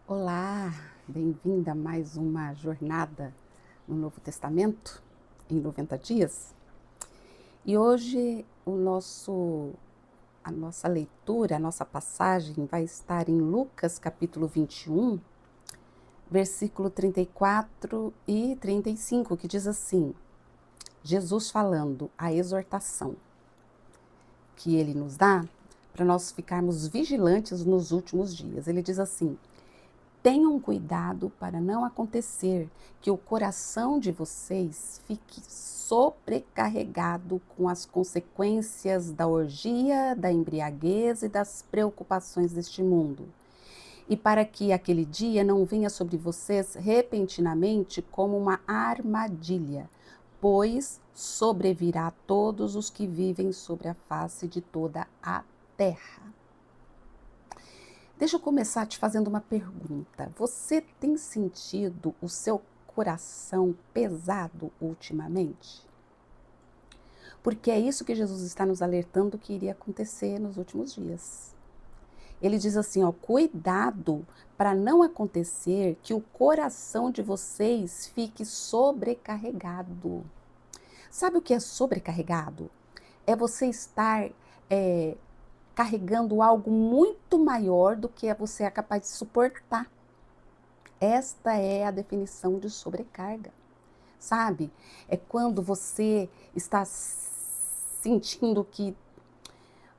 Olá, bem-vinda a mais uma jornada no Novo Testamento, em 90 dias. E hoje a nossa leitura, a nossa passagem vai estar em Lucas capítulo 21, versículo 34 e 35, que diz assim: Jesus falando a exortação que ele nos dá para nós ficarmos vigilantes nos últimos dias. Ele diz assim: tenham cuidado para não acontecer que o coração de vocês fique sobrecarregado com as consequências da orgia, da embriaguez e das preocupações deste mundo. E para que aquele dia não venha sobre vocês repentinamente como uma armadilha, pois sobrevirá a todos os que vivem sobre a face de toda a terra. Deixa eu começar te fazendo uma pergunta. Você tem sentido o seu coração pesado ultimamente? Porque é isso que Jesus está nos alertando que iria acontecer nos últimos dias. Ele diz assim, ó, cuidado para não acontecer que o coração de vocês fique sobrecarregado. Sabe o que é sobrecarregado? É você estar carregando algo muito maior do que você é capaz de suportar. Esta é a definição de sobrecarga, sabe? É quando você está sentindo que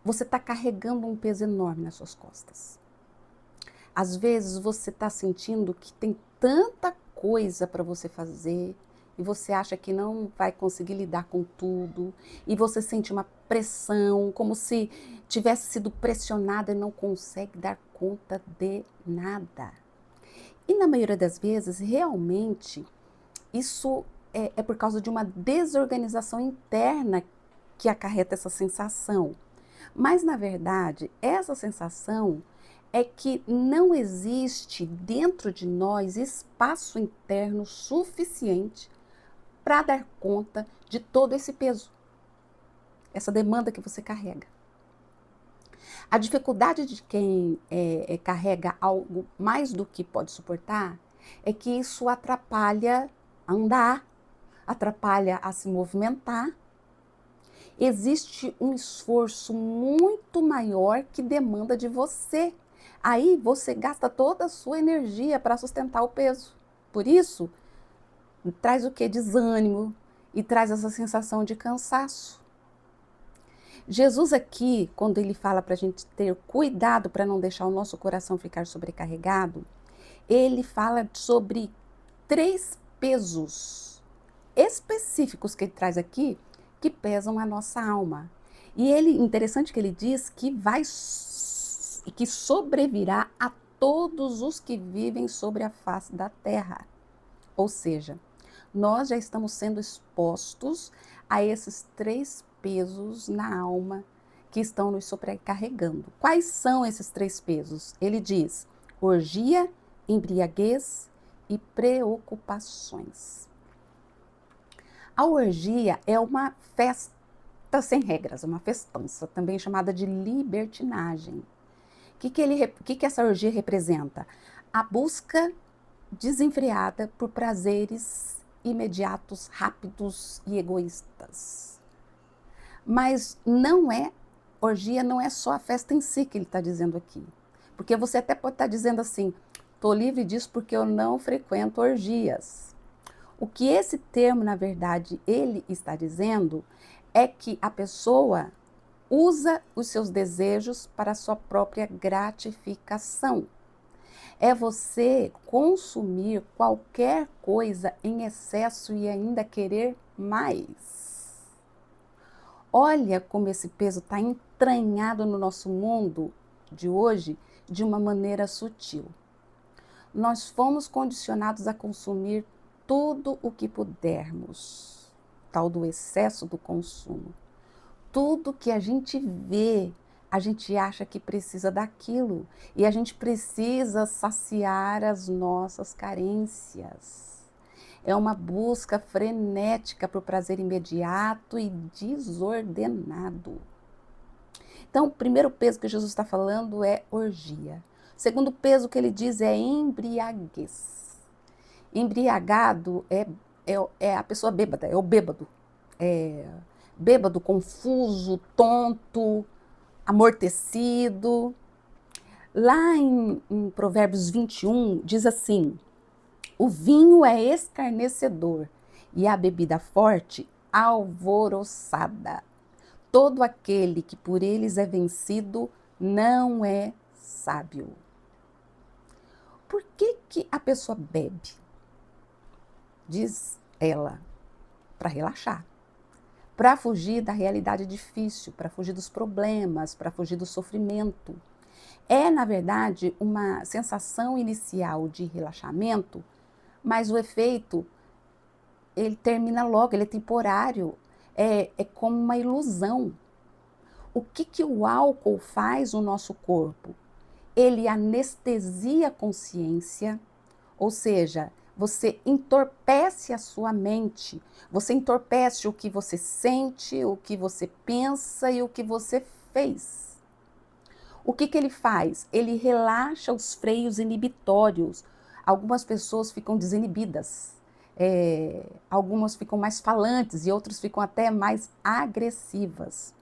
você está carregando um peso enorme nas suas costas. Às vezes você está sentindo que tem tanta coisa para você fazer e você acha que não vai conseguir lidar com tudo e você sente uma pressão, como se tivesse sido pressionada e não consegue dar conta de nada. E na maioria das vezes, realmente, isso é por causa de uma desorganização interna que acarreta essa sensação. Mas, na verdade, essa sensação é que não existe dentro de nós espaço interno suficiente para dar conta de todo esse peso, essa demanda que você carrega. A dificuldade de quem carrega algo mais do que pode suportar é que isso atrapalha a andar, atrapalha a se movimentar. Existe um esforço muito maior que demanda de você. Aí você gasta toda a sua energia para sustentar o peso. Por isso, traz o quê? Desânimo e traz essa sensação de cansaço. Jesus aqui, quando ele fala para a gente ter cuidado para não deixar o nosso coração ficar sobrecarregado, ele fala sobre 3 pesos específicos que ele traz aqui, que pesam a nossa alma. E interessante que ele diz que que sobrevirá a todos os que vivem sobre a face da terra. Ou seja, nós já estamos sendo expostos a esses 3 pesos na alma que estão nos sobrecarregando. Quais são esses 3 pesos? Ele diz: orgia, embriaguez e preocupações. A orgia é uma festa sem regras, uma festança, também chamada de libertinagem. O que essa orgia representa? A busca desenfreada por prazeres imediatos, rápidos e egoístas. Mas orgia não é só a festa em si que ele está dizendo aqui. Porque você até pode estar dizendo assim, estou livre disso porque eu não frequento orgias. O que esse termo, na verdade, ele está dizendo é que a pessoa usa os seus desejos para a sua própria gratificação. É você consumir qualquer coisa em excesso e ainda querer mais. Olha como esse peso está entranhado no nosso mundo de hoje de uma maneira sutil. Nós fomos condicionados a consumir tudo o que pudermos, tal do excesso do consumo. Tudo que a gente vê, a gente acha que precisa daquilo e a gente precisa saciar as nossas carências. É uma busca frenética por prazer imediato e desordenado. Então, o primeiro peso que Jesus está falando é orgia. Segundo peso que ele diz é embriaguez. Embriagado é a pessoa bêbada, é o bêbado. É bêbado, confuso, tonto, amortecido. Lá em Provérbios 21, diz assim: o vinho é escarnecedor e a bebida forte alvoroçada. Todo aquele que por eles é vencido não é sábio. Por que a pessoa bebe? Diz ela, para relaxar, para fugir da realidade difícil, para fugir dos problemas, para fugir do sofrimento. É, na verdade, uma sensação inicial de relaxamento, mas o efeito, ele termina logo, ele é temporário, é como uma ilusão. O que o álcool faz no nosso corpo? Ele anestesia a consciência, ou seja, você entorpece a sua mente, você entorpece o que você sente, o que você pensa e o que você fez. O que ele faz? Ele relaxa os freios inibitórios. Algumas pessoas ficam desinibidas, algumas ficam mais falantes e outras ficam até mais agressivas.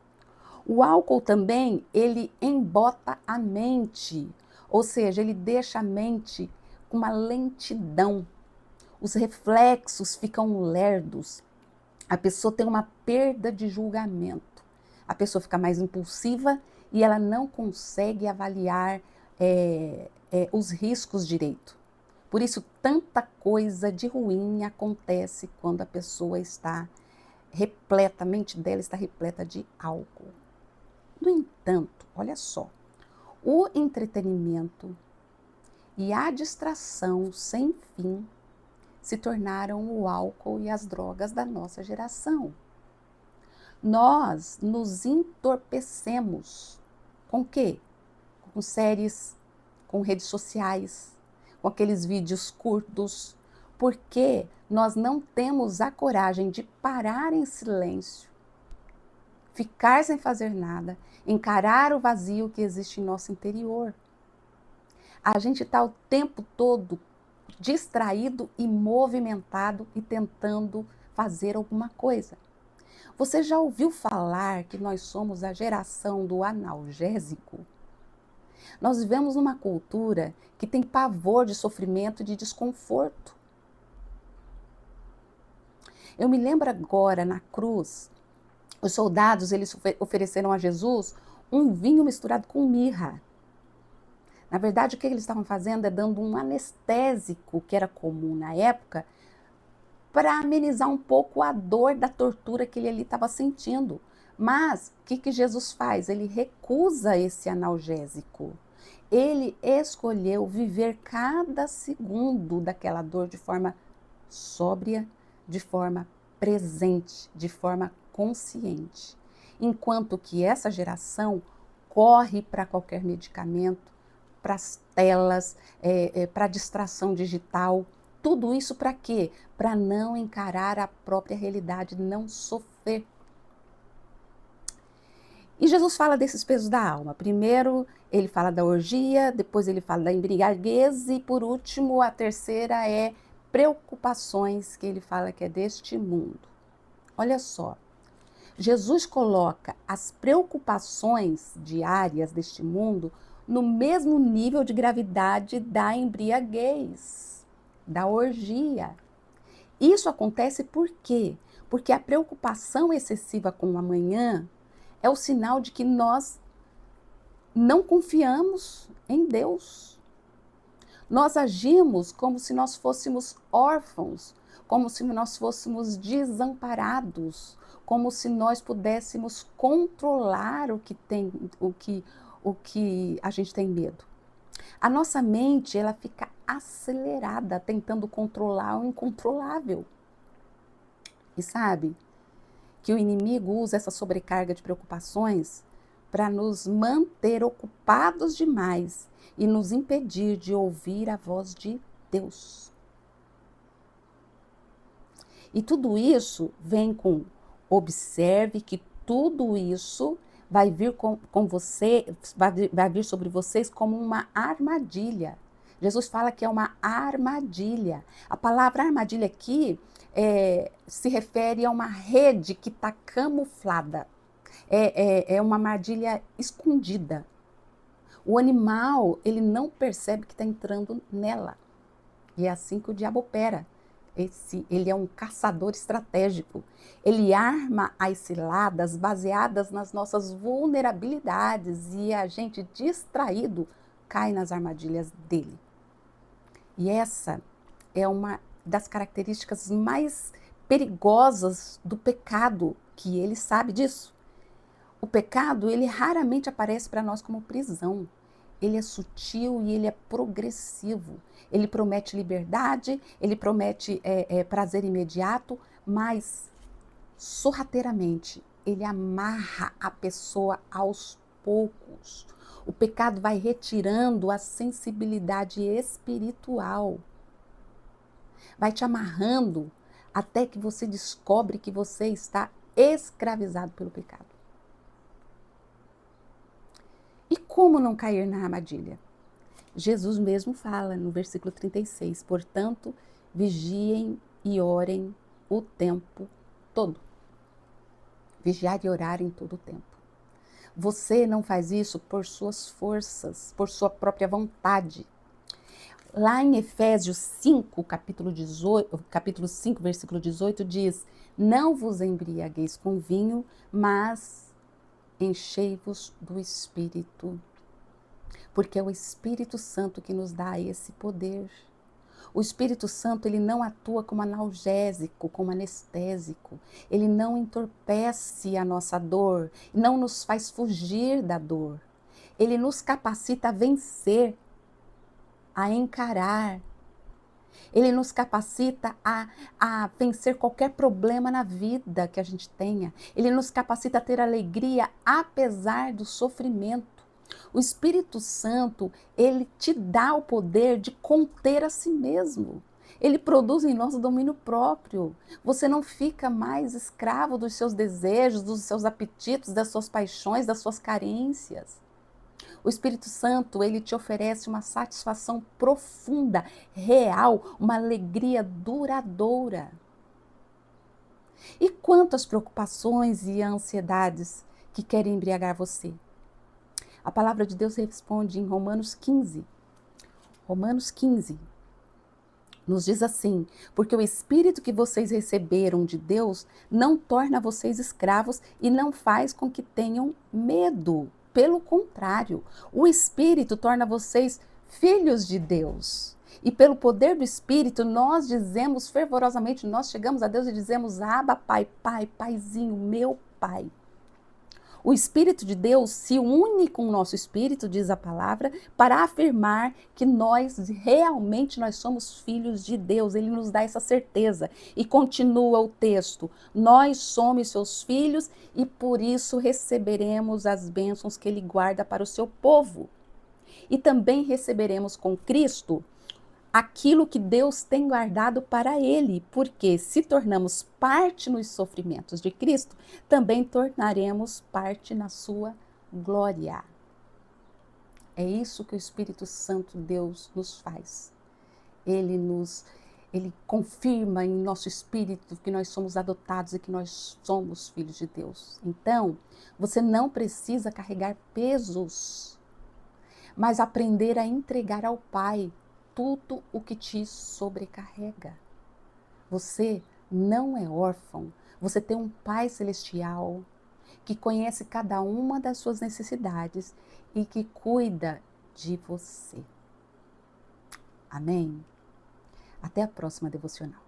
O álcool também, ele embota a mente, ou seja, ele deixa a mente com uma lentidão. Os reflexos ficam lerdos. A pessoa tem uma perda de julgamento. A pessoa fica mais impulsiva e ela não consegue avaliar os riscos direito. Por isso, tanta coisa de ruim acontece quando a pessoa está repleta, a mente dela está repleta de álcool. No entanto, olha só, o entretenimento e a distração sem fim se tornaram o álcool e as drogas da nossa geração. Nós nos entorpecemos com o quê? Com séries, com redes sociais, com aqueles vídeos curtos, porque nós não temos a coragem de parar em silêncio, ficar sem fazer nada, encarar o vazio que existe em nosso interior. A gente está o tempo todo distraído e movimentado e tentando fazer alguma coisa. Você já ouviu falar que nós somos a geração do analgésico? Nós vivemos numa cultura que tem pavor de sofrimento e de desconforto. Eu me lembro agora, na cruz, os soldados, eles ofereceram a Jesus um vinho misturado com mirra. Na verdade, o que eles estavam fazendo é dando um anestésico, que era comum na época, para amenizar um pouco a dor da tortura que ele ali estava sentindo. Mas, o que Jesus faz? Ele recusa esse analgésico. Ele escolheu viver cada segundo daquela dor de forma sóbria, de forma presente, de forma consciente. Enquanto que essa geração corre para qualquer medicamento, para as telas, para a distração digital. Tudo isso para quê? Para não encarar a própria realidade, não sofrer. E Jesus fala desses pesos da alma. Primeiro ele fala da orgia, depois ele fala da embriaguez e por último a terceira é preocupações, que ele fala que é deste mundo. Olha só, Jesus coloca as preocupações diárias deste mundo no mesmo nível de gravidade da embriaguez, da orgia. Isso acontece por quê? Porque a preocupação excessiva com o amanhã é o sinal de que nós não confiamos em Deus. Nós agimos como se nós fôssemos órfãos, como se nós fôssemos desamparados, como se nós pudéssemos controlar o que a gente tem medo. A nossa mente, ela fica acelerada, tentando controlar o incontrolável. E sabe que o inimigo usa essa sobrecarga de preocupações para nos manter ocupados demais e nos impedir de ouvir a voz de Deus. E tudo isso vem com: observe que tudo isso vai vir sobre vocês como uma armadilha. Jesus fala que é uma armadilha. A palavra armadilha aqui se refere a uma rede que está camuflada. É uma armadilha escondida. O animal, ele não percebe que está entrando nela. E é assim que o diabo opera. Ele é um caçador estratégico. Ele arma as ciladas baseadas nas nossas vulnerabilidades e a gente distraído cai nas armadilhas dele. E essa é uma das características mais perigosas do pecado, que ele sabe disso. O pecado, ele raramente aparece para nós como prisão. Ele é sutil e ele é progressivo. Ele promete liberdade, ele promete prazer imediato, mas sorrateiramente ele amarra a pessoa aos poucos. O pecado vai retirando a sensibilidade espiritual. Vai te amarrando até que você descobre que você está escravizado pelo pecado. E como não cair na armadilha? Jesus mesmo fala no versículo 36, portanto, vigiem e orem o tempo todo. Vigiar e orar em todo o tempo. Você não faz isso por suas forças, por sua própria vontade. Lá em Efésios 5, capítulo 5, versículo 18, diz: não vos embriagueis com vinho, mas enchei-vos do Espírito. Porque é o Espírito Santo que nos dá esse poder. O Espírito Santo, ele não atua como analgésico, como anestésico. Ele não entorpece a nossa dor, não nos faz fugir da dor. Ele nos capacita a vencer, a encarar. Ele nos capacita a vencer qualquer problema na vida que a gente tenha. Ele nos capacita a ter alegria apesar do sofrimento. O Espírito Santo, ele te dá o poder de conter a si mesmo. Ele produz em nós o domínio próprio. Você não fica mais escravo dos seus desejos, dos seus apetites, das suas paixões, das suas carências. O Espírito Santo, ele te oferece uma satisfação profunda, real, uma alegria duradoura. E quanto às preocupações e ansiedades que querem embriagar você? A palavra de Deus responde em Romanos 15. Romanos 15 nos diz assim: porque o Espírito que vocês receberam de Deus não torna vocês escravos e não faz com que tenham medo. Pelo contrário, o Espírito torna vocês filhos de Deus. E pelo poder do Espírito, nós dizemos fervorosamente, nós chegamos a Deus e dizemos: Abba, Pai, Pai, Paizinho, meu Pai. O Espírito de Deus se une com o nosso espírito, diz a palavra, para afirmar que realmente nós somos filhos de Deus. Ele nos dá essa certeza. E continua o texto: nós somos seus filhos e por isso receberemos as bênçãos que ele guarda para o seu povo. E também receberemos com Cristo aquilo que Deus tem guardado para ele, porque se tornamos parte nos sofrimentos de Cristo, também tornaremos parte na sua glória. É isso que o Espírito Santo Deus nos faz. Ele confirma em nosso espírito que nós somos adotados e que nós somos filhos de Deus. Então, você não precisa carregar pesos, mas aprender a entregar ao Pai tudo o que te sobrecarrega. Você não é órfão, você tem um Pai celestial que conhece cada uma das suas necessidades e que cuida de você. Amém? Até a próxima devocional.